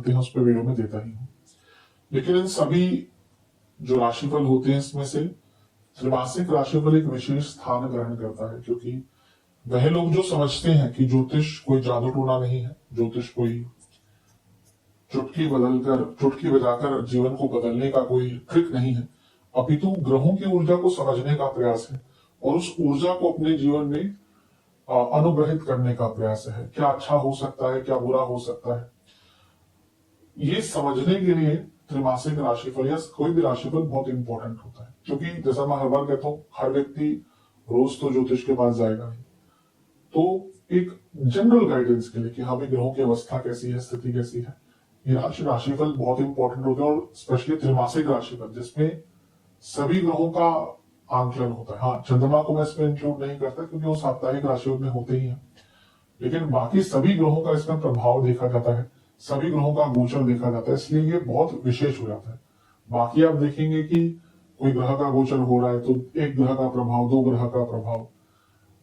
हैं उस पर वीडियो में देता ही हूँ। लेकिन इन सभी जो राशिफल होते हैं इसमें से त्रिमासिक राशिफल एक विशेष स्थान ग्रहण करता है, क्योंकि वह लोग जो समझते हैं कि ज्योतिष कोई जादू टोना नहीं है, ज्योतिष कोई चुटकी बजाकर जीवन को बदलने का कोई ट्रिक नहीं है, अपितु ग्रहों की ऊर्जा को समझने का प्रयास है और उस ऊर्जा को अपने जीवन में अनुग्रहित करने का प्रयास है। क्या अच्छा हो सकता है, क्या बुरा हो सकता है, ये समझने के लिए त्रिमासिक राशिफल या कोई भी राशिफल बहुत इंपॉर्टेंट होता है। क्योंकि जैसा मैं हर बार कहता हूँ, हर व्यक्ति रोज तो ज्योतिष के पास जाएगा नहीं, तो एक जनरल गाइडेंस के लिए कि हाँ भाई ग्रहों की अवस्था कैसी है, स्थिति कैसी है, ये राशिफल बहुत इंपॉर्टेंट होते हैं। और स्पेशली त्रिमासिक राशिफल जिसमें सभी ग्रहों का आंकलन होता है। हाँ, चंद्रमा को मैं इसमें इंक्लूड नहीं करता क्योंकि वो साप्ताहिक राशिफल में होते ही हैं, लेकिन बाकी सभी ग्रहों का इसमें प्रभाव देखा जाता है, सभी ग्रहों का गोचर देखा जाता है, इसलिए ये बहुत विशेष हो जाता है। बाकी आप देखेंगे कि कोई ग्रह का गोचर हो रहा है तो एक ग्रह का प्रभाव, दो ग्रह का प्रभाव,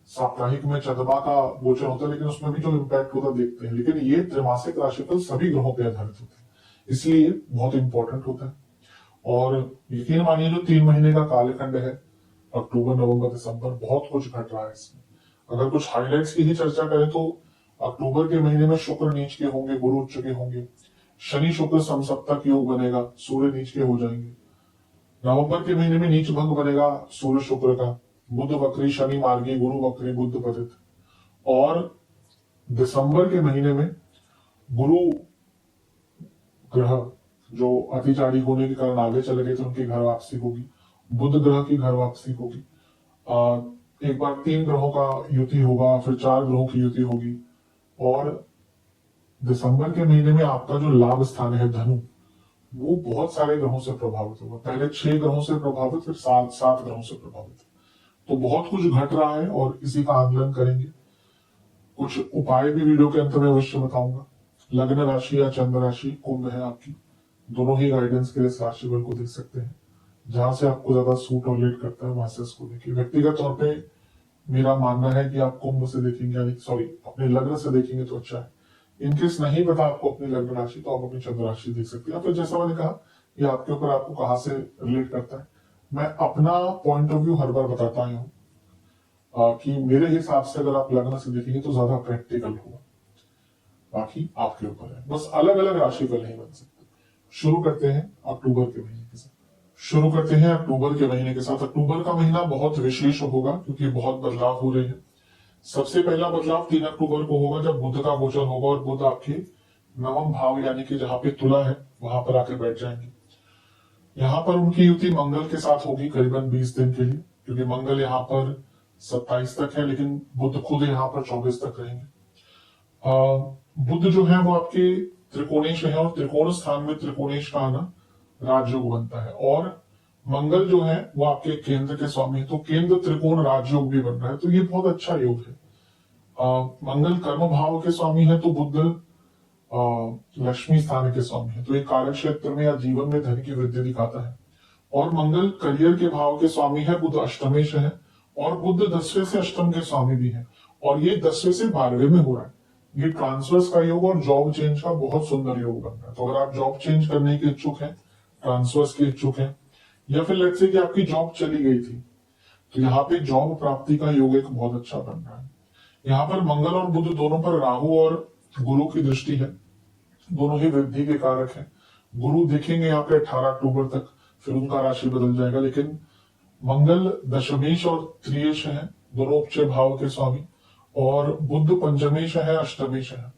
साप्ताहिक में चंद्रमा का गोचर होता है लेकिन उसमें भी जो इम्पैक्ट होता है देखते हैं। लेकिन ये त्रिमासिक राशिफल सभी ग्रहों पर आधारित होते हैं, इसलिए बहुत इंपॉर्टेंट होता है। और यकीन मानिए जो 3 महीने का कालखंड है, अक्टूबर नवंबर दिसंबर, बहुत कुछ घट रहा है इसमें। अगर कुछ हाइलाइट्स की ही चर्चा करें तो अक्टूबर के महीने में शुक्र नीच के होंगे, गुरु उच्च के होंगे, शनि शुक्र समसप्तक योग बनेगा, सूर्य नीच के हो जाएंगे। नवंबर के महीने में नीच भंग बनेगा सूर्य शुक्र का, बुध वक्री शनि मार्गी, गुरु वक्री बुध पतित। और दिसंबर के महीने में गुरु ग्रह जो अतिचारी होने के कारण आगे चले गए थे उनकी घर वापसी होगी, बुध ग्रह की घर वापसी होगी। एक बार 3 ग्रहों का युति होगा, फिर 4 ग्रहों की युति होगी। और दिसंबर के महीने में आपका जो लाभ स्थान है धनु, वो बहुत सारे ग्रहों से प्रभावित होगा। पहले 6 ग्रहों से प्रभावित, फिर 7 ग्रहों से प्रभावित। तो बहुत कुछ घट रहा है और इसी का आकलन करेंगे। कुछ उपाय भी वीडियो के अंत में अवश्य बताऊंगा। लग्न राशि या चंद्र राशि कुंभ है आपकी, दोनों ही गाइडेंस के लिए इस राशिफल को देख सकते हैं। जहां से आपको ज्यादा सूट और रिलेट करता है वहां से इसको देखिए। व्यक्तिगत तौर पे मेरा मानना है कि आप कुंभ से देखेंगे, यानी सॉरी अपने लग्न से देखेंगे तो अच्छा है। इनकेस नहीं पता आपको अपनी लग्न राशि, तो आप अपनी चंद्र राशि देख सकते हैं। फिर जैसा मैंने कहा, ये आपके ऊपर आपको कहां से रिलेट करता है। मैं अपना पॉइंट ऑफ व्यू हर बार बताता हूँ कि मेरे हिसाब से अगर आप लग्न से देखेंगे तो ज्यादा प्रैक्टिकल होगा, बाकी आपके ऊपर है। बस अलग अलग राशिफल नहीं बन सकते। शुरू करते हैं अक्टूबर के महीने के साथ। अक्टूबर का महीना बहुत विशेष होगा क्योंकि बहुत बदलाव हो रहे हैं। सबसे पहला बदलाव 3 अक्टूबर को होगा जब बुध का गोचर होगा और बुध आपके नवम भाव यानी कि जहां पे तुला है वहां पर आके बैठ जाएंगे। यहाँ पर उनकी युति मंगल के साथ होगी करीबन 20 दिन के लिए, क्योंकि मंगल यहाँ पर 27 तक है लेकिन बुध खुद यहाँ पर 24 तक रहेंगे। बुध जो है वो आपके त्रिकोणेश है और त्रिकोण स्थान में त्रिकोणेश का आना राजयोग बनता है। और मंगल जो है वो आपके केंद्र के स्वामी है, तो केंद्र त्रिकोण राजयोग भी बन रहा है, तो ये बहुत अच्छा योग है। मंगल कर्म भाव के स्वामी है तो बुध लक्ष्मी स्थान के स्वामी है, तो ये कार्य क्षेत्र में या जीवन में धन की वृद्धि दिखाता है। और मंगल करियर के भाव के स्वामी है, बुध अष्टमेश है और बुध 10वें से अष्टम के स्वामी भी है, और ये 10वें से 12वें में हो रहा है। ये ट्रांसफर्स का योग और जॉब चेंज का बहुत सुंदर योग बन रहा है। तो अगर आप जॉब चेंज करने के इच्छुक हैं, ट्रांसफर्स के इच्छुक हैं, या फिर लेट्स से कि आपकी जॉब चली गई थी, तो यहाँ पे जॉब प्राप्ति का योग एक बहुत अच्छा बन रहा है। यहाँ पर मंगल और बुध दोनों पर राहु और गुरु की दृष्टि है, दोनों ही वृद्धि के कारक हैं। गुरु देखेंगे यहाँ पे 18 अक्टूबर तक, फिर उनका राशि बदल जाएगा। लेकिन मंगल दशमेश और त्रियेश है, दोनों उपचय भाव के स्वामी, और बुध पंचमेश है, अष्टमेश है।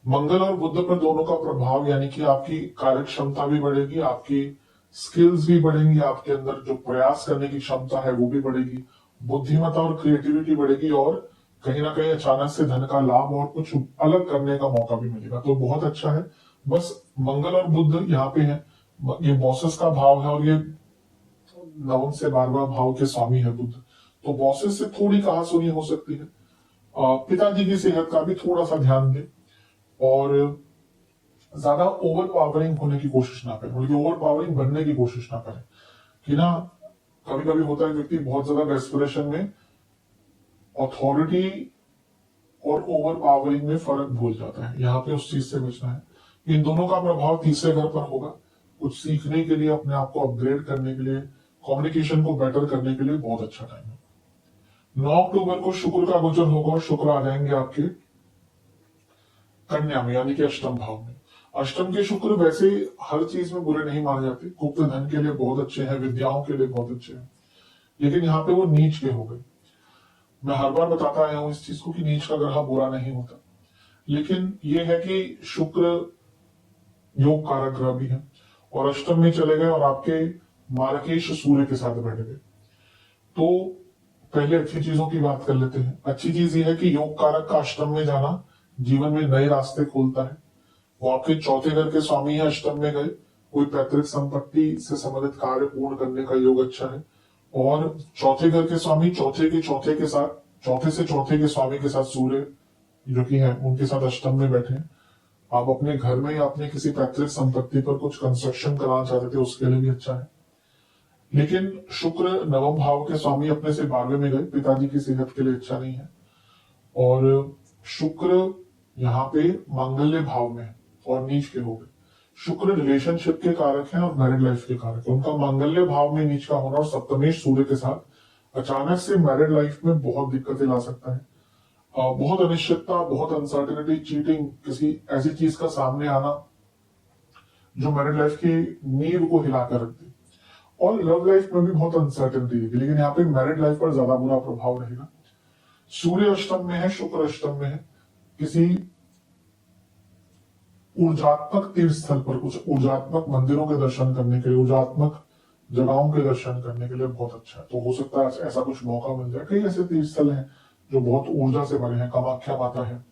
मंगल और बुध पर दोनों का प्रभाव यानी कि आपकी कार्य क्षमता भी बढ़ेगी, आपकी स्किल्स भी बढ़ेंगी, आपके अंदर जो प्रयास करने की क्षमता है वो भी बढ़ेगी, बुद्धिमत्ता और क्रिएटिविटी बढ़ेगी, और कहीं ना कहीं अचानक से धन का लाभ और कुछ अलग करने का मौका भी मिलेगा। तो बहुत अच्छा है। बस मंगल और बुध यहाँ पे है, ये बॉसेस का भाव है और ये 9 से 12वां भाव के स्वामी है बुध, तो बॉसेस से थोड़ी कहासुनी हो सकती है। पिताजी की सेहत का भी थोड़ा सा ध्यान दें और ज्यादा ओवर पावरिंग होने की कोशिश ना करें, बल्कि ओवर पावरिंग बनने की कोशिश ना करें। कि ना कभी कभी होता है व्यक्ति बहुत ज्यादा डेस्परेशन में अथॉरिटी और ओवर पावरिंग में फर्क भूल जाता है, यहाँ पे उस चीज से बचना है। इन दोनों का प्रभाव तीसरे घर पर होगा। कुछ सीखने के लिए, अपने आप को अपग्रेड करने के लिए, कम्युनिकेशन को बेटर करने के लिए बहुत अच्छा टाइम है। 9 अक्टूबर को शुक्र का गोचर होगा और शुक्र आ जाएंगे आपके कन्या में, यानी कि अष्टम भाव में। अष्टम के शुक्र वैसे हर चीज में बुरे नहीं माने जाते, गुप्त धन के लिए बहुत अच्छे हैं, विद्याओं के लिए बहुत अच्छे हैं, लेकिन यहाँ पे वो नीच के हो गए। मैं हर बार बताता आया हूं इस चीज को कि नीच का ग्रह बुरा नहीं होता, लेकिन ये है कि शुक्र योग कारक ग्रह भी है और अष्टम में चले गए और आपके मार्केश सूर्य के साथ बैठ गए। तो पहले अच्छी चीजों की बात कर लेते हैं। अच्छी चीज ये है कि योग कारक का अष्टम में जाना जीवन में नए रास्ते खोलता है। वो आपके चौथे घर के स्वामी है, अष्टम में गए, कोई पैतृक संपत्ति से संबंधित कार्य पूर्ण करने का योग अच्छा है। और चौथे घर के स्वामी चौथे के साथ, चौथे से चौथे के स्वामी के साथ सूर्य जो कि है उनके साथ अष्टम में बैठे हैं। आप अपने घर में या अपने किसी पैतृक संपत्ति पर कुछ कंस्ट्रक्शन कराना चाहते थे, उसके लिए भी अच्छा है। लेकिन शुक्र नवम भाव के स्वामी अपने से 12वें में गए, पिताजी की सेहत के लिए अच्छा नहीं है। और शुक्र यहाँ पे मांगल्य भाव में है और नीच के हो गए। शुक्र रिलेशनशिप के कारक हैं और मैरिड लाइफ के कारक है। उनका मांगल्य भाव में नीच का होना और सप्तमेश सूर्य के साथ अचानक से मैरिड लाइफ में बहुत दिक्कतें ला सकता है। बहुत अनिश्चितता, बहुत अनसर्टेनिटी, चीटिंग, किसी ऐसी चीज का सामने आना जो मैरिड लाइफ की नींव को हिलाकर रख दे। और लव लाइफ में भी बहुत अनसर्टेनिटी है, लेकिन यहाँ पे मैरिड लाइफ पर ज्यादा बुरा प्रभाव रहेगा। सूर्य अष्टम में है, शुक्र अष्टम में है, किसी ऊर्जात्मक तीर्थ स्थल पर, कुछ ऊर्जात्मक मंदिरों के दर्शन करने के लिए, ऊर्जात्मक जगहों के दर्शन करने के लिए बहुत अच्छा है। तो हो सकता है ऐसा कुछ मौका मिल जाए। कई ऐसे तीर्थ स्थल हैं जो बहुत ऊर्जा से भरे हैं। कामाख्या माता है,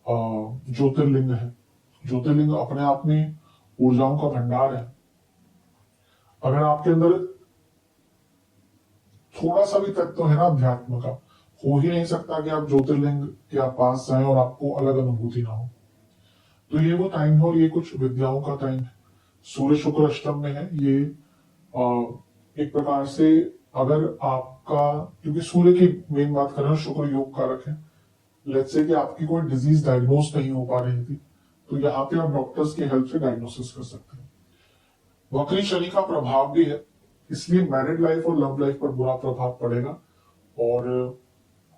ज्योतिर्लिंग है। ज्योतिर्लिंग अपने आप में ऊर्जाओं का भंडार है। अगर आपके अंदर थोड़ा सा भी तत्व है ना अध्यात्म का, हो ही नहीं सकता कि आप ज्योतिर्लिंग के पास जाएं और आपको अलग अनुभूति ना हो। तो ये वो टाइम है और ये कुछ विद्याओं का टाइम है। सूर्य शुक्र अष्टम में है। ये एक प्रकार से अगर आपका, क्योंकि सूर्य की मेन बात कर रहे हैं, शुक्र योग कारक है, लेट्स से कि आपकी कोई डिजीज डायग्नोज नहीं हो पा रही थी, तो यहाँ पे आप डॉक्टर्स की हेल्प से डायग्नोसिस कर सकते हैं। वक्री शनि का प्रभाव भी है, इसलिए मैरिड लाइफ और लव लाइफ पर बुरा प्रभाव पड़ेगा। और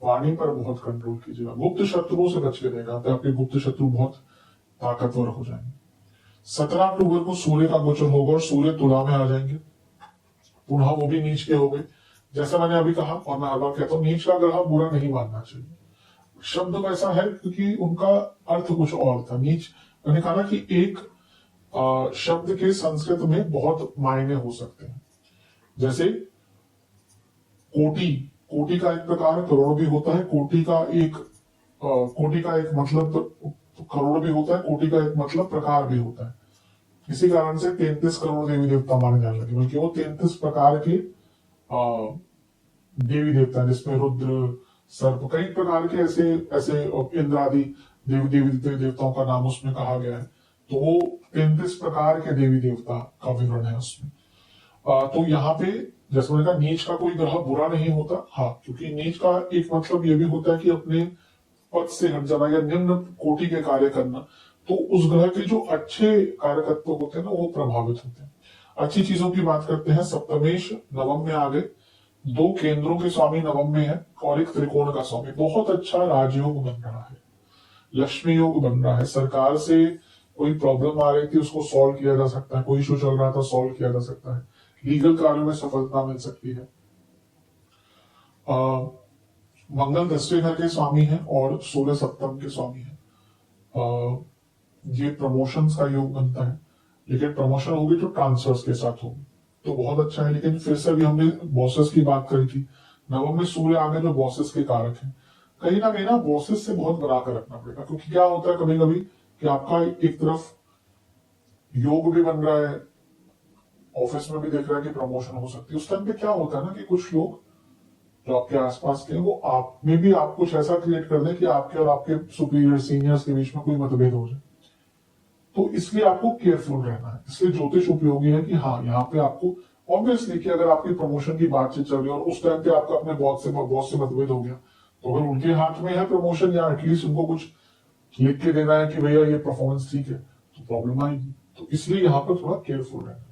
वाणी पर बहुत कंट्रोल कीजिएगा। गुप्त शत्रुओं से बच के रहेगा, तो आपके गुप्त शत्रु बहुत ताकतवर हो जाएंगे। 17 अक्टूबर को सूर्य का गोचर होगा और सूर्य तुला में आ जाएंगे। पुनः वो भी नीच के हो गए। जैसा मैंने अभी कहा और मैं हर बार कहता हूं, नीच का ग्रह बुरा नहीं मानना चाहिए। शब्द वैसा है क्योंकि उनका अर्थ कुछ और था। नीच, मैंने कहा ना कि एक शब्द के संस्कृत में बहुत मायने हो सकते हैं। जैसे कोटि, कोटि का एक प्रकार करोड़ भी होता है। कोटि का एक मतलब करोड़ भी होता है, कोटि का एक मतलब प्रकार भी होता है। इसी कारण से 33 करोड़ देवी देवता माने जाने लगे, बल्कि वो 33 प्रकार के देवी देवता, जिसमें रुद्र, सर्प, कई प्रकार के ऐसे इंद्र आदि देवी देवताओं का नाम उसमें कहा गया है। तो वो 33 प्रकार के देवी देवता का विवरण है उसमें। तो यहाँ पे जैसे मैंने कहा, नीच का कोई ग्रह बुरा नहीं होता। हाँ, क्योंकि नीच का एक मतलब ये भी होता है कि अपने पद से हट जाना या निम्न कोटि के कार्य करना। तो उस ग्रह के जो अच्छे कारकत्व होते हैं ना, वो प्रभावित होते हैं। अच्छी चीजों की बात करते हैं। सप्तमेश नवम में आ गए, 2 केंद्रों के स्वामी नवम में है और एक त्रिकोण का स्वामी। बहुत अच्छा राजयोग बन रहा है, लक्ष्मी योग बन रहा है। सरकार से कोई प्रॉब्लम आ रही थी, उसको सॉल्व किया जा सकता है। कोई इशू चल रहा था, सॉल्व किया जा सकता है। लीगल कार्यों में सफलता मिल सकती है। मंगल 10वें घर के स्वामी है और सूर्य सप्तम के स्वामी है। ये प्रमोशंस का योग बनता है, लेकिन प्रमोशन होगी तो ट्रांसफर्स के साथ होगी, तो बहुत अच्छा है। लेकिन फिर से अभी हमने बॉसेस की बात करी थी, नवम में सूर्य आगे जो बॉसेस के कारक हैं, कहीं ना बॉसेस से बहुत बना कर रखना पड़ेगा। क्योंकि क्या होता है कभी कभी कि आपका एक तरफ योग भी बन रहा है, ऑफिस में भी देख रहा है कि प्रमोशन हो सकती है। उस टाइम पे क्या होता है ना कि कुछ लोग जो आपके आसपास के, वो आप में भी आप कुछ ऐसा क्रिएट कर दें कि आपके और आपके सुपीरियर सीनियर्स के बीच में कोई मतभेद हो जाए। तो इसलिए आपको केयरफुल रहना है। इसलिए ज्योतिष उपयोगी है कि हाँ, यहाँ पे आपको ऑब्वियसली कि अगर आपकी प्रमोशन की बातचीत चल रही है और उस टाइम पे आपका अपने बॉस से मतभेद हो गया, तो अगर उनके हाथ में है प्रमोशन या एटलीस्ट उनको कुछ लिख के देना है कि भैया ये परफॉर्मेंस ठीक है, तो तो प्रॉब्लम आएगी। तो इसलिए यहाँ पर थोड़ा केयरफुल रहना।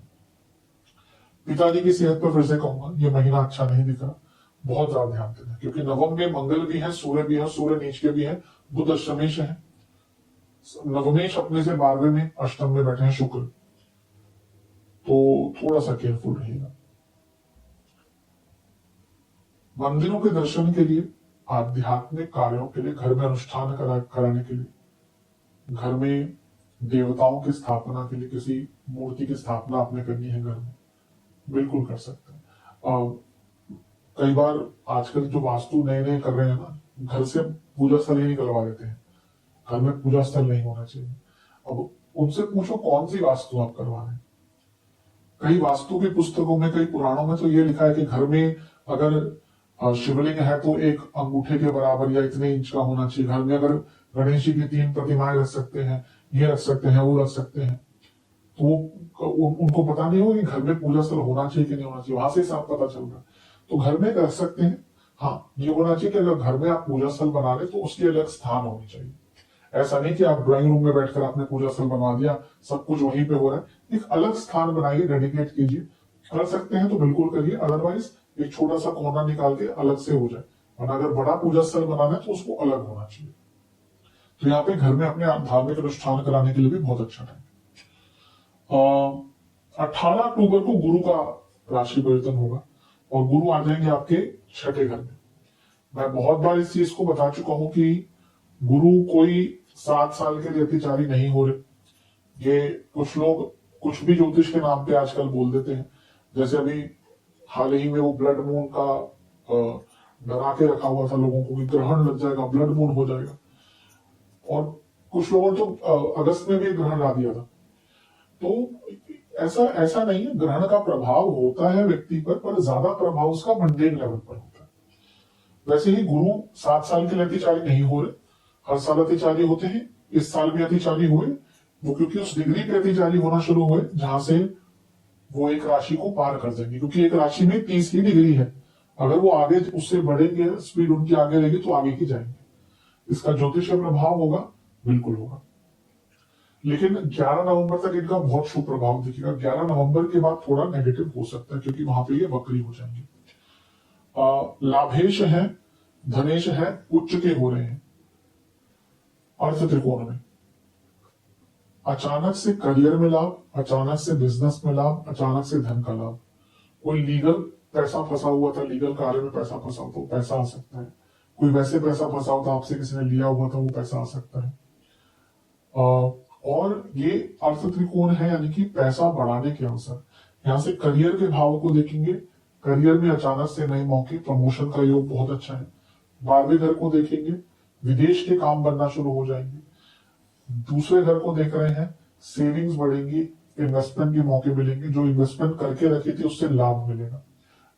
पिताजी की सेहत पर फिर से कहूंगा, ये महीना अच्छा नहीं दिख रहा, बहुत ज्यादा ध्यान देना, क्योंकि नवम में मंगल भी है, सूर्य भी है, सूर्य नीच के भी है, बुध अष्टमेश है, नवमेश अपने से 12वें में, अष्टम में बैठे हैं शुक्र, तो थोड़ा सा केयरफुल रहेगा। मंदिरों के दर्शन के लिए, आध्यात्मिक कार्यों के लिए, घर में अनुष्ठान कराने के लिए, घर में देवताओं की स्थापना के लिए, किसी मूर्ति की स्थापना आपने करनी है घर में, बिल्कुल कर सकते हैं। कई बार आजकल जो वास्तु नए नए कर रहे हैं ना, घर से पूजा स्थल ही निकलवा देते हैं, घर में पूजा स्थल नहीं होना चाहिए। अब उनसे पूछो कौन सी वास्तु आप करवा रहे हैं। कई वास्तु की पुस्तकों में, कई पुराणों में तो ये लिखा है कि घर में अगर शिवलिंग है तो एक अंगूठे के बराबर या इतने इंच का होना चाहिए। घर में अगर गणेश जी की 3 प्रतिमाएं रख सकते हैं, ये रख सकते हैं, वो रख सकते हैं, तो उनको पता नहीं होगा कि घर में पूजा स्थल होना चाहिए कि नहीं होना चाहिए, वहां से सब पता चल रहा है। तो घर में रख सकते हैं। हाँ, ये होना चाहिए कि अगर घर में आप पूजा स्थल बना रहे तो उसके अलग स्थान होने चाहिए। ऐसा नहीं कि आप ड्राइंग रूम में बैठकर आपने पूजा स्थल बना दिया, सब कुछ वहीं पे हो रहा है। एक अलग स्थान बनाइए, डेडिकेट कीजिए। कर सकते हैं तो बिल्कुल करिए, अदरवाइज एक छोटा सा कोना निकाल के अलग से हो जाए। और अगर बड़ा पूजा स्थल बनाना है तो उसको अलग होना चाहिए। तो यहाँ पे घर में अपने धार्मिक अनुष्ठान कराने के लिए भी बहुत अच्छा टाइम। 18 अक्टूबर को गुरु का राशि परिवर्तन होगा और गुरु आ जाएंगे आपके 6ठे घर में। मैं बहुत बार इस चीज को बता चुका हूं कि गुरु कोई 7 साल के लिए अतिचारी नहीं हो रहे। ये कुछ लोग कुछ भी ज्योतिष के नाम पे आजकल बोल देते हैं। जैसे अभी हाल ही में वो ब्लड मून का डरा के रखा हुआ था लोगों को कि ग्रहण लग जाएगा, ब्लड मून हो जाएगा। और कुछ लोगों ने तो अगस्त में भी ग्रहण ला दिया था। तो ऐसा नहीं है। ग्रहण का प्रभाव होता है व्यक्ति पर ज्यादा प्रभाव उसका मंडेन लेवल पर होता है। वैसे ही गुरु 7 साल के लिए अतिचारी नहीं हो रहे, हर साल अतिचारी होते हैं। इस साल भी अतिचारी हुए वो, क्योंकि उस डिग्री पे अतिचारी होना शुरू हुए जहां से वो एक राशि को पार कर देंगे। क्योंकि एक राशि में 30 की डिग्री है, अगर वो आगे उससे बढ़ेंगे, स्पीड उनकी आगे रहेगी तो आगे की जाएंगे। इसका ज्योतिष प्रभाव होगा, बिल्कुल होगा। लेकिन 11 नवंबर तक इनका बहुत शुभ प्रभाव दिखेगा। 11 नवंबर के बाद थोड़ा नेगेटिव हो सकता है, क्योंकि वहां पे ये वक्री हो जाएंगे। लाभेश है, धनेश है, उच्च के हो रहे हैं अर्थ त्रिकोण में। अचानक से करियर में लाभ, अचानक से बिजनेस में लाभ, अचानक से धन का लाभ। कोई लीगल पैसा फंसा हुआ था, लीगल कार्य में पैसा फंसा हुआ, तो पैसा आ सकता है। कोई वैसे पैसा फंसा हुआ था, आपसे किसी ने लिया हुआ था, वो पैसा आ सकता है। और ये अर्थ त्रिकोण है, यानी कि पैसा बढ़ाने के अवसर। यहां से करियर के भाव को देखेंगे, करियर में अचानक से नए मौके, प्रमोशन का योग बहुत अच्छा है। 12वें घर को देखेंगे, विदेश के काम बनना शुरू हो जाएंगे। दूसरे घर को देख रहे हैं, सेविंग्स बढ़ेंगी, इन्वेस्टमेंट के मौके मिलेंगे। जो इन्वेस्टमेंट करके रखी थी उससे लाभ मिलेगा,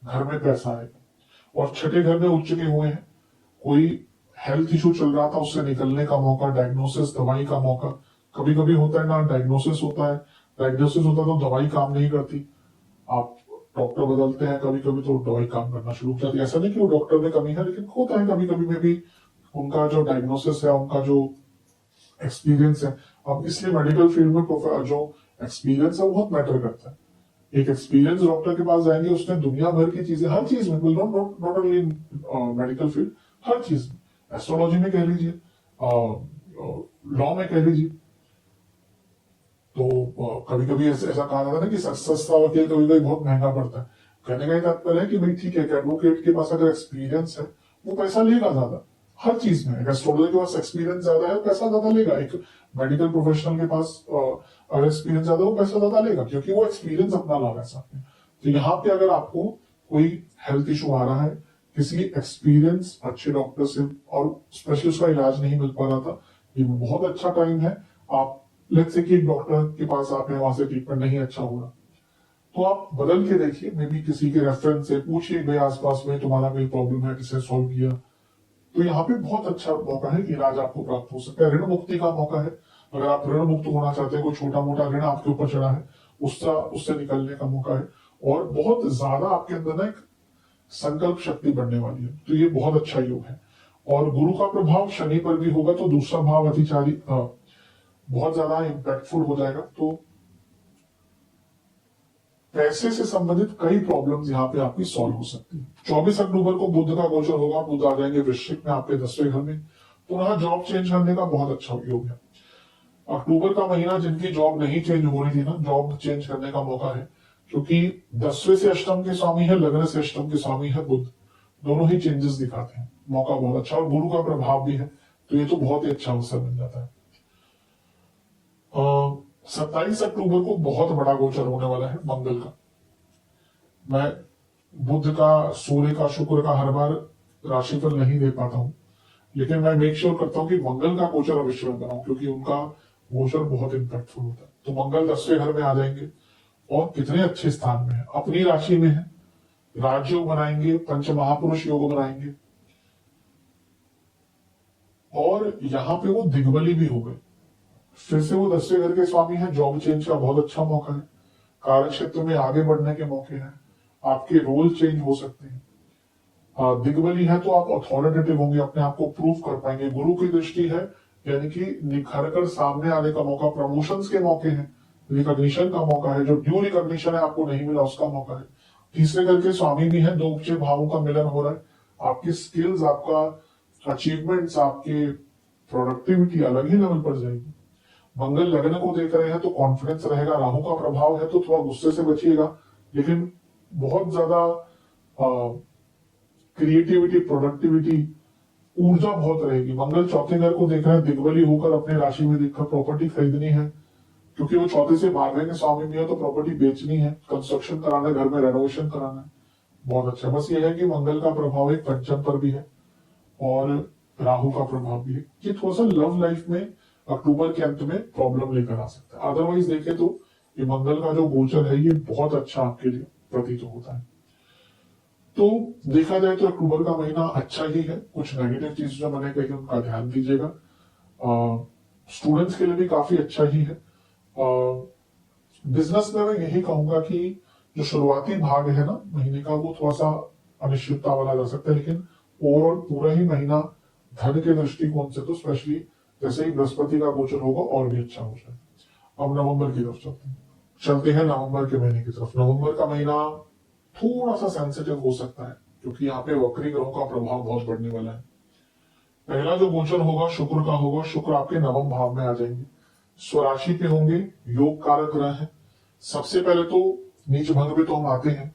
घर में पैसा आएगा। और 6ठे घर में उच्च के हुए हैं, कोई हेल्थ इशू चल रहा था उससे निकलने का मौका, डायग्नोसिस, दवाई का मौका। कभी कभी होता है ना, डायग्नोसिस होता है, तो दवाई काम नहीं करती, आप डॉक्टर बदलते हैं कभी कभी तो दवाई काम करना शुरू करती है। ऐसा नहीं कि वो डॉक्टर में कमी है, लेकिन होता है कभी कभी में भी उनका जो डायग्नोसिस है, उनका जो एक्सपीरियंस है। अब इसलिए मेडिकल फील्ड में जो एक्सपीरियंस है वो बहुत मैटर करता है। एक एक्सपीरियंस डॉक्टर के पास जाएंगे, उसने दुनिया भर की चीजें, हर चीज में, not only in medical field, हर चीज में, एस्ट्रोलॉजी में कह लीजिए, लॉ में कह लीजिए। तो कभी कभी ऐसा कहा जाता है ना कि सस्ता वकील कभी कभी बहुत महंगा पड़ता है। कहने का तात्पर्य है कि भाई ठीक है, एडवोकेट के पास अगर एक्सपीरियंस है वो पैसा लेगा ज्यादा, हर चीज में। एस्ट्रोलॉजर के पास एक्सपीरियंस ज्यादा है, पैसा ज्यादा लेगा। एक मेडिकल प्रोफेशनल के पास अगर एक्सपीरियंस ज्यादा, वो पैसा ज्यादा लेगा, क्योंकि वो एक्सपीरियंस अपना ला रहा है साथ में। तो यहाँ पे अगर आपको कोई हेल्थ इशू आ रहा है, किसी एक्सपीरियंस अच्छे डॉक्टर से, और स्पेशली उसका इलाज नहीं मिल पा रहा था, ये बहुत अच्छा टाइम है। आप लेट्स से कि एक डॉक्टर के पास आप हैं, वहां से ट्रीटमेंट नहीं अच्छा हो रहा, तो आप बदल के देखिए, मे बी किसी के रेफरेंस से पूछिए, भाई आसपास में तुम्हारा कोई प्रॉब्लम है, किसे सॉल्व किया। तो यहाँ पे बहुत अच्छा मौका है कि इलाज आपको प्राप्त हो सकता है। ऋण मुक्ति का मौका है, अगर आप ऋण मुक्त होना चाहते हैं, कोई छोटा मोटा ऋण आपके ऊपर चढ़ा है, उससे निकलने का मौका है। और बहुत ज्यादा आपके अंदर ना एक संकल्प शक्ति बढ़ने वाली है, तो ये बहुत अच्छा योग है। और गुरु का प्रभाव शनि पर भी होगा, तो दूसरा भाव अतिचारी बहुत ज्यादा इम्पैक्टफुल हो जाएगा। तो पैसे से संबंधित कई प्रॉब्लम्स यहाँ पे आपकी सॉल्व हो सकती है। 24 अक्टूबर को बुध का गोचर होगा, बुध आ जाएंगे वृश्चिक में आपके 10वें घर में, पुनः जॉब चेंज करने का बहुत अच्छा योग है। अक्टूबर का महीना जिनकी जॉब नहीं चेंज हो रही थी ना, जॉब चेंज करने का मौका है, क्योंकि 10वें से अष्टम के स्वामी है, लग्न से अष्टम के स्वामी है बुध, दोनों ही चेंजेस दिखाते हैं, मौका बहुत अच्छा। और गुरु का प्रभाव भी है, तो ये तो बहुत ही अच्छा अवसर बन जाता है। 27 अक्टूबर को बहुत बड़ा गोचर होने वाला है मंगल का। मैं बुध का, सूर्य का, शुक्र का हर बार राशिफल नहीं दे पाता हूं, लेकिन मैं मेक श्योर करता हूं कि मंगल का गोचर अवश्य में बनाऊं, क्योंकि उनका गोचर बहुत इंपैक्टफुल होता है। तो मंगल 10वें घर में आ जाएंगे और कितने अच्छे स्थान में है, अपनी राशि में है, राजयोग बनाएंगे, पंच महापुरुष योग बनाएंगे, और यहां पे वो दिग्बली भी हो गए। फिर से वो 10वें घर के स्वामी है, जॉब चेंज का बहुत अच्छा मौका है, कार्य क्षेत्र में आगे बढ़ने के मौके हैं, आपके रोल चेंज हो सकते हैं। दिग्बली है तो आप अथॉरिटेटिव होंगे, अपने आप को प्रूव कर पाएंगे। गुरु की दृष्टि है, यानी कि निखर कर सामने आने का मौका, प्रमोशंस के मौके हैं, रिकॉग्निशन का मौका है, जो ड्यू रिकॉग्निशन है आपको नहीं मिला उसका मौका है। तीसरे घर के स्वामी भी है, 2 उपचय भावों का मिलन हो रहा है, आपकी स्किल्स, आपका अचीवमेंट्स, आपके प्रोडक्टिविटी अलग ही लेवल पर जाएगी। मंगल लग्न को देख रहे हैं तो कॉन्फिडेंस रहेगा, राहु का प्रभाव है तो थोड़ा गुस्से से बचिएगा, लेकिन बहुत ज्यादा क्रिएटिविटी, प्रोडक्टिविटी, ऊर्जा बहुत रहेगी। मंगल चौथे घर को देख रहे हैं, दिग्बली होकर अपने राशि में देखकर प्रॉपर्टी खरीदनी है, क्योंकि वो चौथे से भागने के स्वामी भी है, तो प्रॉपर्टी बेचनी है, कंस्ट्रक्शन कराना है, घर में रेनोवेशन कराना है, बहुत अच्छा। बस ये है कि मंगल का प्रभाव एक पंचम पर भी है और राहु का प्रभाव भी है, ये थोड़ा सा लव लाइफ में अक्टूबर के अंत में प्रॉब्लम लेकर आ सकता है। अदरवाइज देखें तो ये मंगल का जो गोचर है ये बहुत अच्छा आपके लिए प्रतीत होता है। तो देखा जाए तो अक्टूबर का महीना अच्छा ही है, कुछ नेगेटिव चीज जो मैंने कही उनका ध्यान दीजिएगा। स्टूडेंट्स के लिए भी काफी अच्छा ही है। बिजनेस में मैं यही कहूंगा कि जो शुरुआती भाग है ना महीने का, वो थोड़ा सा अनिश्चितता वाला जा सकता है, लेकिन ओवरऑल पूरा ही महीना धन के दृष्टिकोण से तो स्पेशली जैसे ही बृहस्पति का गोचर होगा और भी अच्छा हो जाए। अब नवंबर की तरफ चलते हैं नवंबर के महीने की तरफ। नवंबर का महीना थोड़ा सा सेंसिटिव हो सकता है, क्योंकि यहाँ पे वक्री ग्रहों का प्रभाव बहुत बढ़ने वाला है। पहला जो गोचर होगा शुक्र का होगा, शुक्र आपके नवम भाव में आ जाएंगे, स्वराशि पे होंगे, योग कारक ग्रह है। सबसे पहले तो नीच भंग पे तो हम आते हैं,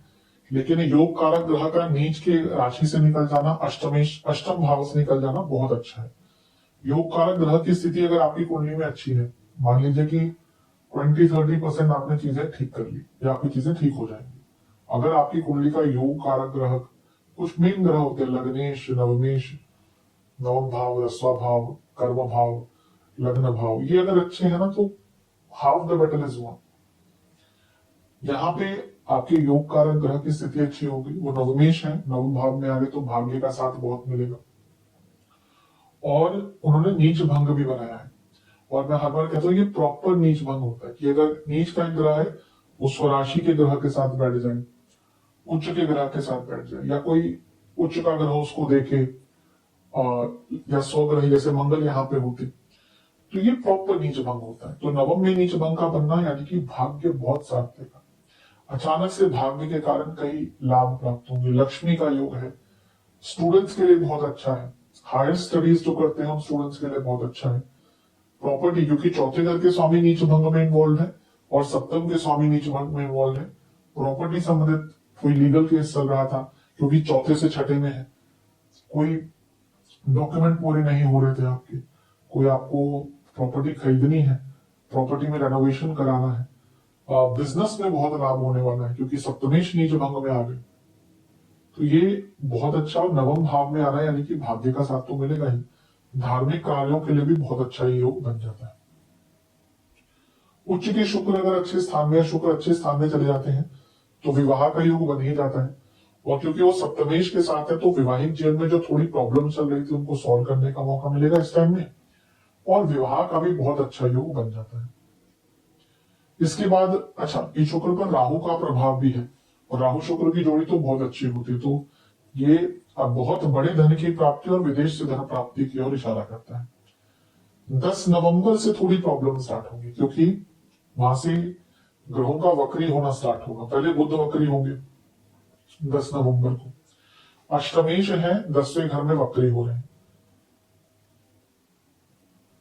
लेकिन योग कारक ग्रह का नीच के राशि से निकल जाना, अष्टम भाव से निकल जाना बहुत अच्छा है। योग कारक ग्रह की स्थिति अगर आपकी कुंडली में अच्छी है, मान लीजिए कि 20-30% आपने चीजें ठीक कर ली या आपकी चीजें ठीक हो जाएंगी। अगर आपकी कुंडली का योग कारक ग्रह, कुछ मेन ग्रह होते हैं, लग्नेश, नवमेश, नवम भाव, 10वां भाव, कर्म भाव, लग्न भाव, ये अगर अच्छे हैं ना तो half the battle is one. यहाँ पे आपके योग कारक ग्रह की स्थिति अच्छी होगी, वो नवमेश है, नवम भाव में आ गए तो भाग्य का साथ बहुत मिलेगा। और उन्होंने नीच भंग भी बनाया है, और मैं हर बार कहता हूँ ये प्रॉपर नीच भंग होता है कि अगर नीच का एक ग्रह है वो स्वराशि के ग्रह के साथ बैठ जाए, उच्च के ग्रह के साथ बैठ जाए, या कोई उच्च का ग्रह उसको देखे, या स्वग्रह जैसे मंगल यहाँ पे होते, तो ये प्रॉपर नीच भंग होता है। तो नवम में नीच भंग का बनना यानी कि भाग्य बहुत साथ देगा, अचानक से भाग्य के कारण कई लाभ प्राप्त होंगे। लक्ष्मी का योग है, स्टूडेंट्स के लिए बहुत अच्छा है, हायर स्टडीज जो करते हैं उन स्टूडेंट्स के लिए बहुत अच्छा है। प्रॉपर्टी, क्योंकि चौथे घर के स्वामी नीच भंग में इन्वॉल्व है और सप्तम के स्वामी नीच भंग में इन्वॉल्व है। प्रॉपर्टी संबंधित कोई लीगल केस चल रहा था, क्योंकि चौथे से छठे में है, कोई डॉक्यूमेंट पूरे नहीं हो रहे थे आपके, कोई आपको प्रॉपर्टी खरीदनी है, प्रॉपर्टी में रेनोवेशन कराना है, बिजनेस में बहुत लाभ होने वाला है, क्योंकि सप्तमेश नीच भंग में आ गए, तो ये बहुत अच्छा। और नवम भाव में आ रहा है, यानी कि भाग्य का साथ तो मिलेगा ही, धार्मिक कार्यों के लिए भी बहुत अच्छा ये योग बन जाता है। उच्च के शुक्र अगर अच्छे स्थान में, शुक्र अच्छे स्थान में चले जाते हैं तो विवाह का योग बन ही जाता है, और क्योंकि वो सप्तमेश के साथ है तो विवाहिक जीवन में जो थोड़ी प्रॉब्लम चल रही थी उनको सॉल्व करने का मौका मिलेगा इस टाइम में, और विवाह का भी बहुत अच्छा योग बन जाता है। इसके बाद अच्छा, इस शुक्र पर राहु का प्रभाव भी है, और राहु शुक्र की जोड़ी तो बहुत अच्छी होती है, तो ये अब बहुत बड़े धन की प्राप्ति और विदेश से धन प्राप्ति की ओर इशारा करता है। 10 नवंबर से थोड़ी प्रॉब्लम स्टार्ट होगी, क्योंकि वहां से ग्रहों का वक्री होना स्टार्ट होगा। पहले बुध वक्री होंगे 10 नवंबर को, अष्टमेश है 10वें घर में वक्री हो रहे हैं।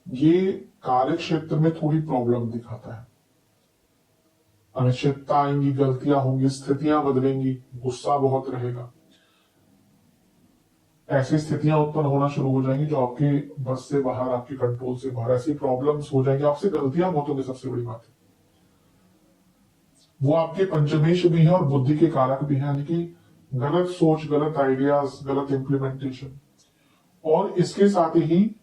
ये कार्य क्षेत्र में थोड़ी प्रॉब्लम दिखाता है, अनिश्चितता आएंगी, गलतियां होंगी, स्थितियां बदलेंगी, गुस्सा बहुत रहेगा, ऐसी स्थितियां उत्पन्न होना शुरू हो जाएंगी जो आपके बस से बाहर, आपके कंट्रोल से बाहर, ऐसी प्रॉब्लम्स हो जाएंगी, आपसे गलतियां बहुत होंगी। सबसे बड़ी बात है वो आपके पंचमेश भी है और बुद्धि के कारक भी है, यानी कि गलत सोच, गलत आइडियाज, गलत इंप्लीमेंटेशन। और इसके साथ ही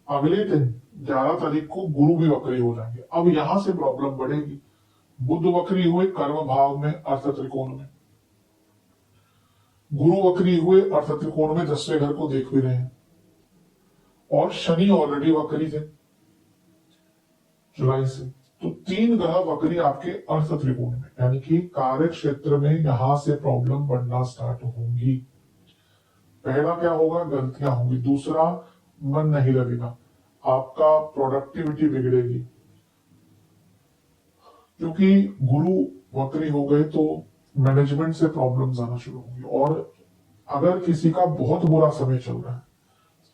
अगले दिन 11 तारीख को गुरु भी वक्री हो जाएंगे। अब यहां से प्रॉब्लम बढ़ेगी। बुध वक्री हुए कर्म भाव में, अर्थ त्रिकोण में, गुरु वक्री हुए अर्थ त्रिकोण में 10वें घर को देख भी रहे हैं, और शनि ऑलरेडी वक्री थे जुलाई से। तो 3 ग्रह वक्री आपके अर्थ त्रिकोण में, यानी कि कार्य क्षेत्र में यहां से प्रॉब्लम बढ़ना स्टार्ट होंगी। पहला क्या होगा, गलतियां होंगी। दूसरा, मन नहीं लगेगा, आपका प्रोडक्टिविटी बिगड़ेगी, क्योंकि गुरु वक्री हो गए तो मैनेजमेंट से प्रॉब्लम्स आना शुरू होंगी। और अगर किसी का बहुत बुरा समय चल रहा है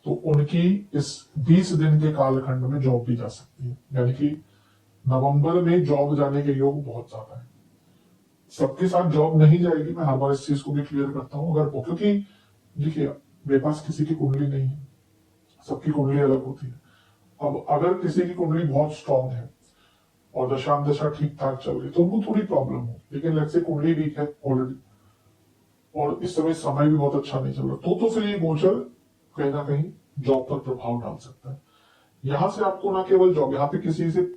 तो उनकी इस 20 दिन के कालखंड में जॉब भी जा सकती है, यानी कि नवंबर में जॉब जाने के योग बहुत ज्यादा है। सबके साथ जॉब नहीं जाएगी, मैं हर बार इस चीज को भी क्लियर करता हूं। अगर क्योंकि देखिए, मेरे पास किसी की कुंडली नहीं है, सबकी कुंडली अलग होती है। अब अगर किसी की कुंडली बहुत स्ट्रांग है और दशा ठीक ठाक चल रही तो उनको थोड़ी प्रॉब्लम हो, लेकिन लेट्स से कुंडली वीक है ऑलरेडी और इस समय भी बहुत अच्छा नहीं चल रहा, तो फिर ये गोचर कहीं ना कहीं जॉब पर प्रभाव डाल सकता है। यहां से आपको ना केवल जॉब, यहाँ पे किसी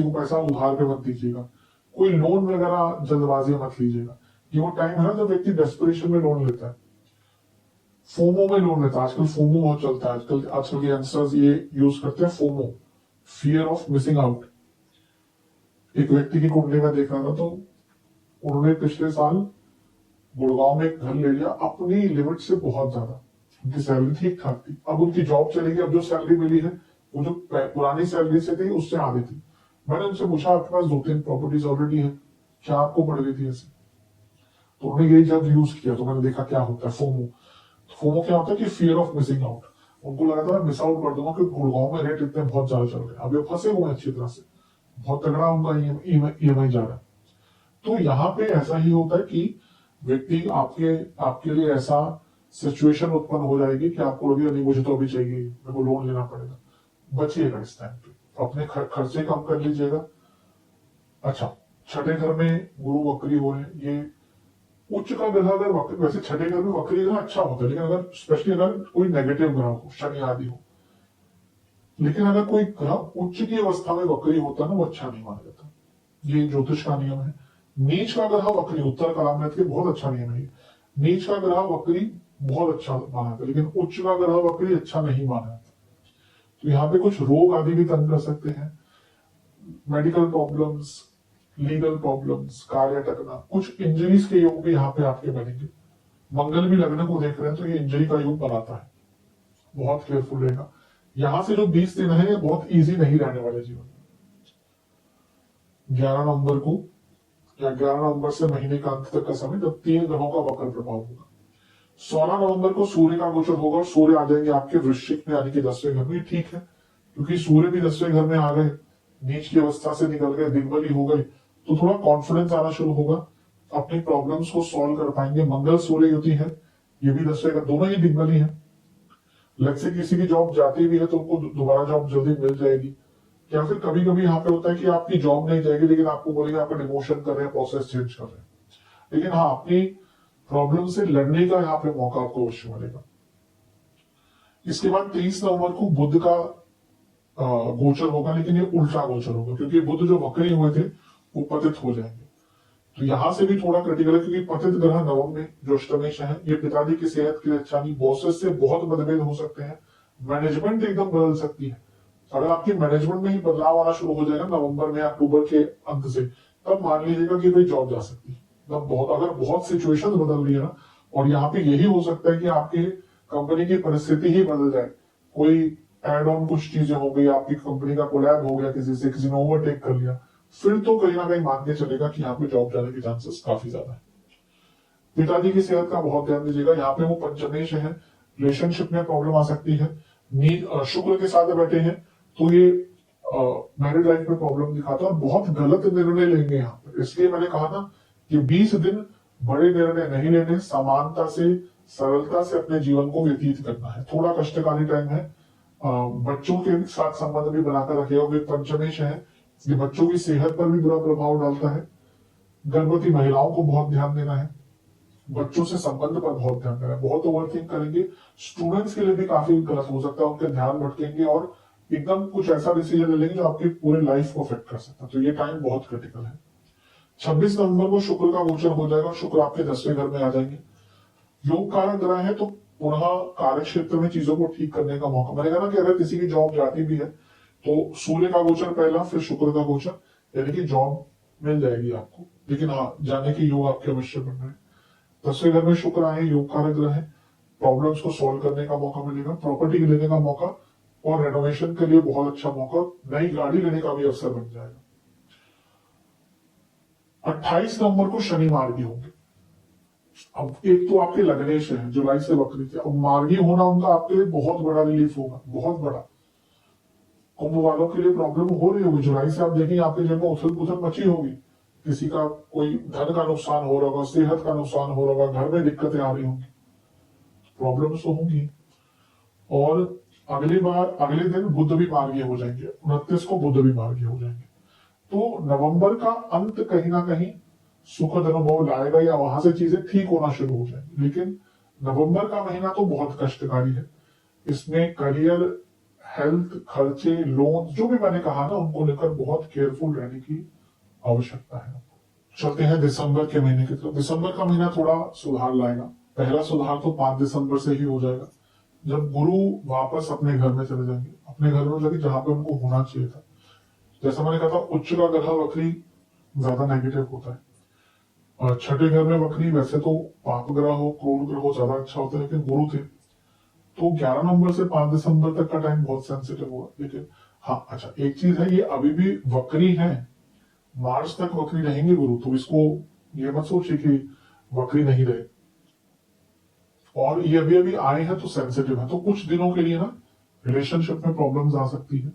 को पैसा उधार पे मत दीजिएगा, कोई लोन वगैरह जल्दबाजी मत लीजिएगा। ये वो टाइम है ना जब व्यक्ति डेस्परेशन में लोन लेता है, फोमो में लोन लेता है। आजकल फोमो बहुत चलता है, आजकल के यंगस्टर्स ये यूज करते हैं, FOMO, fear of missing out. एक व्यक्ति की कुंडली में देख रहा था, तो उन्होंने पिछले साल गुड़गांव में एक घर ले लिया अपनी लिमिट से बहुत ज्यादा, उनकी सैलरी ठीक ठाक थी। अब उनकी जॉब चलेगी, अब जो सैलरी मिली है वो जो पुरानी सैलरी से थी उससे आधी थी। मैंने उनसे पूछा, आपके पास 2-3 प्रॉपर्टीज ऑलरेडी है, क्या आपको पड़ गई थी ऐसे? तो उन्होंने यही जब यूज किया तो मैंने देखा क्या होता है फोमो। फोमो क्या होता है कि फियर ऑफ मिसिंग आउट। उनको लगा था मैं मिस आउट कर दूंगा क्योंकि गुड़गांव में रेट इतने बहुत ज्यादा चल रहे हैं, अब ये फंसे हुए हैं अच्छी तरह से, बहुत तगड़ा उनका ईएमआई जा रहा है। तो यहाँ पे ऐसा ही होता है कि व्यक्ति आपके लिए ऐसा सिचुएशन उत्पन्न हो जाएगी कि आपको लगेगा नहीं मुझे तो अभी चाहिए, मेरे को लोन लेना पड़ेगा। बचिएगा इस टाइम पे, अपने खर्चे कम कर लीजिएगा। अच्छा, छठे घर में गुरु वक्री हो रहे हैं, ये उच्च का ग्रह अगर वैसे छठे घर में वक्री ग्रह अच्छा होता है, लेकिन अगर स्पेशली अगर कोई नेगेटिव ग्रह हो, शनि आदि हो, लेकिन अगर कोई ग्रह उच्च की अवस्था में वक्री होता है ना, वो अच्छा नहीं माना जाता। ये ज्योतिष का नियम है। नीच का ग्रह वक्री, उत्तर कलामृत के बहुत अच्छा नियम है। नीच का ग्रह वक्री बहुत अच्छा माना जाता है, लेकिन उच्च का ग्रह वक्री अच्छा नहीं माना जाता। तो यहाँ पे कुछ रोग आदि भी तंग कर सकते हैं, मेडिकल प्रॉब्लम्स, लीगल प्रॉब्लम्स, कार्य अटकना, कुछ इंजरीज के योग भी यहाँ पे आपके बनेंगे। मंगल भी लग्न को देख रहे हैं तो ये इंजरी का योग बनाता है, बहुत केयरफुल रहेगा। यहां से जो 20 दिन है बहुत इजी नहीं रहने वाले जीवन में। 11 नवंबर को या 11 नवंबर से महीने का अंत तक का समय जब 3 ग्रहों का वक्र प्रभाव होगा। 16 नवंबर को सूर्य का गोचर होगा और सूर्य आ जाएंगे आपके वृश्चिक में, यानी कि 10वें घर में। ठीक है, क्योंकि सूर्य भी 10वें घर में आ गए, नीच की अवस्था से निकल गए, दिग्बली हो गए, तो थोड़ा कॉन्फिडेंस आना शुरू होगा, अपनी प्रॉब्लम्स को सॉल्व कर पाएंगे। मंगल सूर्य युति है, ये भी 10वें घर, दोनों ही दिग्बली है। लग से किसी की जॉब जाती भी है तो उनको दोबारा जॉब जल्दी मिल जाएगी। या फिर कभी कभी यहाँ पे होता है कि आपकी जॉब नहीं जाएगी, लेकिन आपको बोलेंगे आपका डिमोशन कर रहे हैं, प्रोसेस चेंज कर रहे हैं, लेकिन हाँ, अपनी प्रॉब्लम से लड़ने का यहाँ पे मौका आपको अवश्य मिलेगा। इसके बाद 23 नवंबर को बुध का गोचर होगा, लेकिन ये उल्टा गोचर होगा, क्योंकि बुध जो वक्री हुए थे वो पतित हो जाएंगे। तो यहां से भी थोड़ा क्रिटिकल है, क्योंकि पतित ग्रह नवम में जो अष्टमेश है, ये पिताजी की सेहत के लिए अच्छा नहीं, बॉसेस से बहुत मतभेद हो सकते हैं, मैनेजमेंट एकदम बदल सकती है। अगर आपकी मैनेजमेंट में ही बदलाव आना शुरू हो जाएगा नवंबर में, अक्टूबर के अंत से, तब मान लीजिएगा कि भाई जॉब जा सकती है। तब अगर बहुत सिचुएशन बदल रही है ना, और यहाँ पे यही हो सकता है कि आपके कंपनी की परिस्थिति ही बदल जाए, कोई एड ऑन कुछ चीजें हो गई, आपकी कंपनी का कोलैब हो गया किसी से, किसी ने ओवरटेक कर लिया, फिर तो कहीं ना कहीं मान के चलेगा कि यहाँ पे जॉब जाने के चांसेस काफी ज्यादा है। पिताजी की सेहत का बहुत ध्यान दीजिएगा, यहाँ पे वो पंचमेश है, रिलेशनशिप में प्रॉब्लम आ सकती है। नींद शुक्र के साथ बैठे हैं तो ये मैरिड लाइफ में प्रॉब्लम दिखाता है और बहुत गलत निर्णय लेंगे यहाँ पर। इसलिए मैंने कहा ना कि 20 दिन बड़े निर्णय नहीं लेने, समानता से सरलता से अपने जीवन को व्यतीत करना है। थोड़ा कष्टकारी टाइम है, बच्चों के साथ संबंध भी बनाकर रखेगा, वो एक पंचमेश है, ये बच्चों की सेहत पर भी बुरा प्रभाव डालता है। गर्भवती महिलाओं को बहुत ध्यान देना है, बच्चों से संबंध पर बहुत ध्यान देना है। बहुत ओवरथिंक करेंगे, स्टूडेंट्स के लिए भी काफी गलत हो सकता है, उनके ध्यान भटकेंगे और एकदम कुछ ऐसा डिसीजन ले लेंगे जो आपकी पूरे लाइफ को अफेक्ट कर सकता है। तो ये टाइम बहुत क्रिटिकल है। 26 नवंबर को शुक्र का गोचर हो जाएगा, शुक्र आपके 10वें घर में आ जाएंगे। योग कारक ग्रह है तो पुनः कार्य क्षेत्र में चीजों को ठीक करने का मौका मिलेगा ना, कि अगर किसी की जॉब जाती भी है तो सूर्य का गोचर पहला, फिर शुक्र का गोचर, यानी कि जॉब मिल जाएगी आपको। लेकिन हाँ, जाने के योग आपके अवश्य बन रहे हैं। 10वें घर में शुक्र आए, योग कारक ग्रह है, प्रॉब्लम्स को सॉल्व करने का मौका मिलेगा, प्रॉपर्टी लेने का मौका और रेनोवेशन के लिए बहुत अच्छा मौका, नई गाड़ी लेने का भी अवसर बन जाएगा। 28 नवंबर को शनि मार्गी होंगे। अब एक तो आपके लग्नेश है, जुलाई से वक्री थे, अब मार्गी होना उनका आपके लिए बहुत बड़ा रिलीफ होगा, बहुत बड़ा। कुंभ वालों के लिए प्रॉब्लम हो रही होगी, जुलाई से आप देखेंगे आपके जीवन में उथल पुथल मची होगी, किसी का कोई धन का नुकसान हो रहा होगा, सेहत का नुकसान हो रहा होगा, घर में दिक्कतें आ रही होंगी, प्रॉब्लम्स तो होंगी। और अगले दिन बुध भी मार्गी हो जाएंगे, 29 को बुध भी मार्गी हो जाएंगे। तो नवंबर का अंत कहीं ना कहीं सुखद अनुभव लाएगा या वहां से चीजें ठीक होना शुरू हो जाएंगी। लेकिन नवंबर का महीना तो बहुत कष्टकारी है, इसमें करियर, हेल्थ, खर्चे, लोन, जो भी मैंने कहा ना, उनको लेकर बहुत केयरफुल रहने की आवश्यकता है। चलते हैं दिसंबर के महीने की तरफ। दिसंबर का महीना थोड़ा सुधार लाएगा। पहला सुधार तो 5 दिसंबर से ही हो जाएगा, जब गुरु वापस अपने घर में चले जाएंगे, अपने घर में लगे जहां पे उनको होना चाहिए था। जैसा मैंने कहा था, उच्च का ग्रह वक्री ज्यादा नेगेटिव होता है, और छठे घर में वक्री वैसे तो पाप ग्रह हो, क्रूर ग्रह हो, ज्यादा अच्छा होता है, लेकिन गुरु थे तो 11 नवंबर से 5 दिसंबर तक का टाइम बहुत सेंसिटिव हुआ। लेकिन हाँ, अच्छा एक चीज है, ये अभी भी वक्री है, मार्च तक वक्री रहेंगे गुरु, तो इसको ये मत सोचिए कि वक्री नहीं रहे। और ये अभी अभी आए हैं तो सेंसिटिव है, तो कुछ दिनों के लिए ना रिलेशनशिप में प्रॉब्लम्स आ सकती है।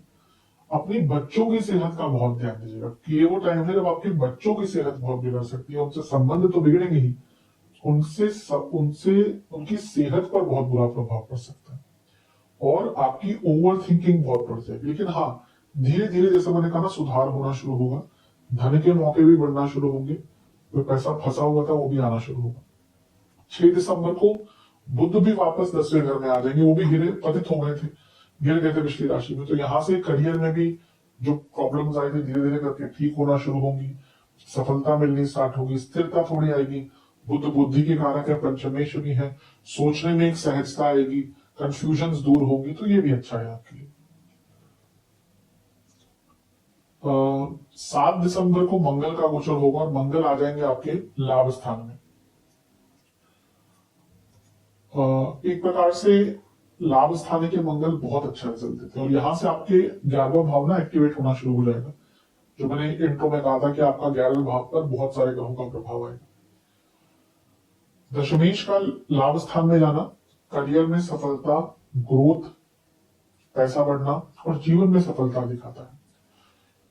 अपनी बच्चों की सेहत का बहुत ध्यान दीजिएगा कि ये वो टाइम है जब आपके बच्चों की सेहत बहुत बिगड़ सकती है, उनसे संबंध तो बिगड़ेंगे ही, उनसे उनकी सेहत पर बहुत बुरा प्रभाव पड़ सकता है और आपकी ओवर थिंकिंग बहुत बढ़ जाएगी। लेकिन हाँ, धीरे धीरे जैसे मैंने कहा ना, सुधार होना शुरू होगा, धन के मौके भी बढ़ना शुरू होंगे, कोई पैसा फंसा हुआ था वो भी आना शुरू होगा। 6 दिसंबर को बुध भी वापस 10वें घर में आ जाएंगे, वो भी पतित हो गए थे, गिर गए थे पिछली राशि में, तो यहां से करियर में भी जो प्रॉब्लम्स आई थी धीरे धीरे करके ठीक होना शुरू होंगी, सफलता मिलनी स्टार्ट होगी, स्थिरता थोड़ी आएगी। बुद्ध बुद्धि के कारक है, पंचमेश भी है, सोचने में एक सहजता आएगी, कंफ्यूजन दूर होगी, तो ये भी अच्छा है आपके लिए। 7 दिसंबर को मंगल का गोचर होगा और मंगल आ जाएंगे आपके लाभ स्थान में। एक प्रकार से लाभ स्थान के मंगल बहुत अच्छा रिजल्ट देते हैं और यहां से आपके 11वां भाव ना एक्टिवेट होना शुरू हो जाएगा। जो मैंने इंट्रो में कहा था कि आपका 11वें भाव पर बहुत सारे ग्रहों का प्रभाव आएगा। दशमेश का लाभ स्थान में जाना करियर में सफलता, ग्रोथ, पैसा बढ़ना और जीवन में सफलता दिखाता है।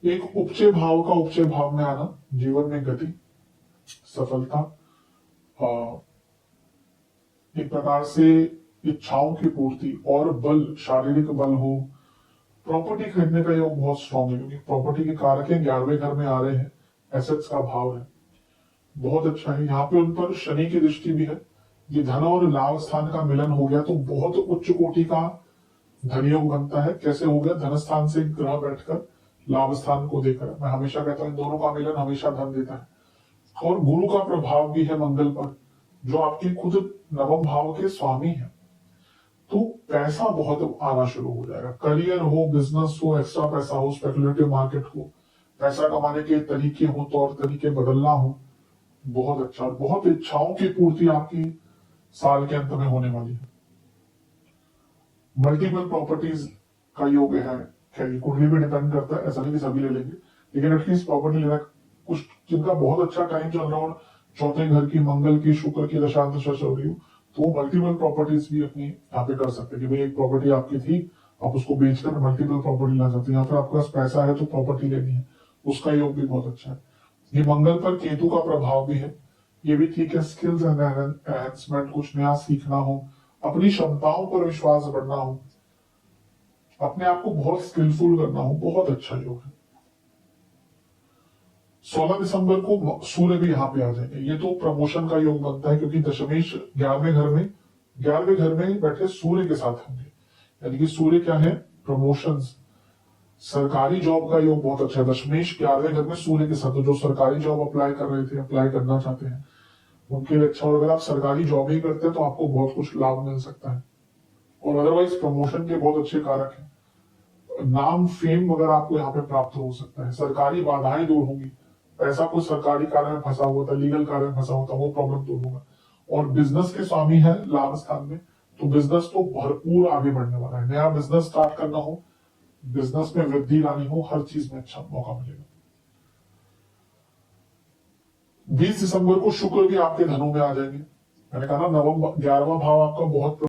एक उपचय भाव का उपचय भाव में आना जीवन में गति, सफलता, एक प्रकार से इच्छाओं की पूर्ति और बल, शारीरिक बल हो। प्रॉपर्टी खरीदने का योग बहुत स्ट्रॉन्ग है क्योंकि प्रॉपर्टी के कारक 11वें घर में आ रहे हैं, एसेट्स का भाव है, बहुत अच्छा है। यहाँ पे उन पर शनि की दृष्टि भी है, ये धन और लाभ स्थान का मिलन हो गया तो बहुत उच्च कोटि का धन योग बनता है। कैसे हो गया? धन स्थान से ग्रह बैठकर लाभ स्थान को देकर। मैं हमेशा कहता हूँ दोनों का मिलन हमेशा धन देता है। और गुरु का प्रभाव भी है मंगल पर, जो आपके खुद नवम भाव के स्वामी है, तो पैसा बहुत आना शुरू हो जाएगा। करियर हो, बिजनेस हो, एक्स्ट्रा पैसा हो, स्पेकुलेटिव मार्केट हो, पैसा कमाने के तरीके हो, तौर तरीके बदलना हो, बहुत अच्छा। बहुत इच्छाओं की पूर्ति आपकी साल के अंत में होने वाली है। मल्टीपल प्रॉपर्टीज का योग है। खैर ये कुंडली पे डिपेंड करता है, ऐसा नहीं कि सभी ले लेंगे, लेकिन एटलीस्ट प्रॉपर्टी लेना, कुछ जिनका बहुत अच्छा टाइम चल रहा हो, चौथे घर की, मंगल की, शुक्र की दशा दशा चल रही हो, तो वो मल्टीपल प्रॉपर्टीज भी अपनी यहाँ पे कर सकते हैं कि भाई एक प्रॉपर्टी आपकी थी, आप उसको बेचकर मल्टीपल प्रॉपर्टी ला सकते हैं, या फिर आपके पास पैसा है तो प्रॉपर्टी लेनी है, उसका योग भी बहुत अच्छा है। ये मंगल पर केतु का प्रभाव भी है, ये भी ठीक है। स्किल्स एंड एनहेंसमेंट, कुछ नया सीखना हो, अपनी क्षमताओं पर विश्वास बढ़ना हो, अपने आप को बहुत स्किलफुल करना हो, बहुत अच्छा योग है। 16 दिसंबर को सूर्य भी यहाँ पे आ जाएंगे, ये तो प्रमोशन का योग बनता है, क्योंकि दशमेश 11वें घर में बैठे सूर्य के साथ होंगे, यानी कि सूर्य क्या है, प्रमोशंस, सरकारी जॉब का योग बहुत अच्छा है। दशमेश 11वें घर में सूर्य के साथ, तो जो सरकारी जॉब अप्लाई कर रहे थे, अप्लाई करना चाहते हैं, उनके लिए अच्छा। और अगर आप सरकारी जॉब ही करते हैं तो आपको बहुत कुछ लाभ मिल सकता है। और अदरवाइज प्रमोशन के बहुत अच्छे कारक हैं, नाम फेम वगैरह आपको यहाँ पे प्राप्त हो सकता है। सरकारी बाधाएं दूर होंगी, पैसा कोई सरकारी कार्य में फंसा हुआ था, लीगल कार्य में फंसा हुआ था, वो प्रॉब्लम दूर होगा। और बिजनेस के स्वामी है लाभ स्थान में, तो बिजनेस तो भरपूर आगे बढ़ने वाला है। नया बिजनेस स्टार्ट करना हो, बिजनेस में वृद्धि लानी हो, हर चीज में अच्छा मौका मिलेगा। 20 दिसंबर को शुक्र भी आपके धनु में आ जाएंगे। मैंने कहा ना, नवम 11वां भाव आपका बहुत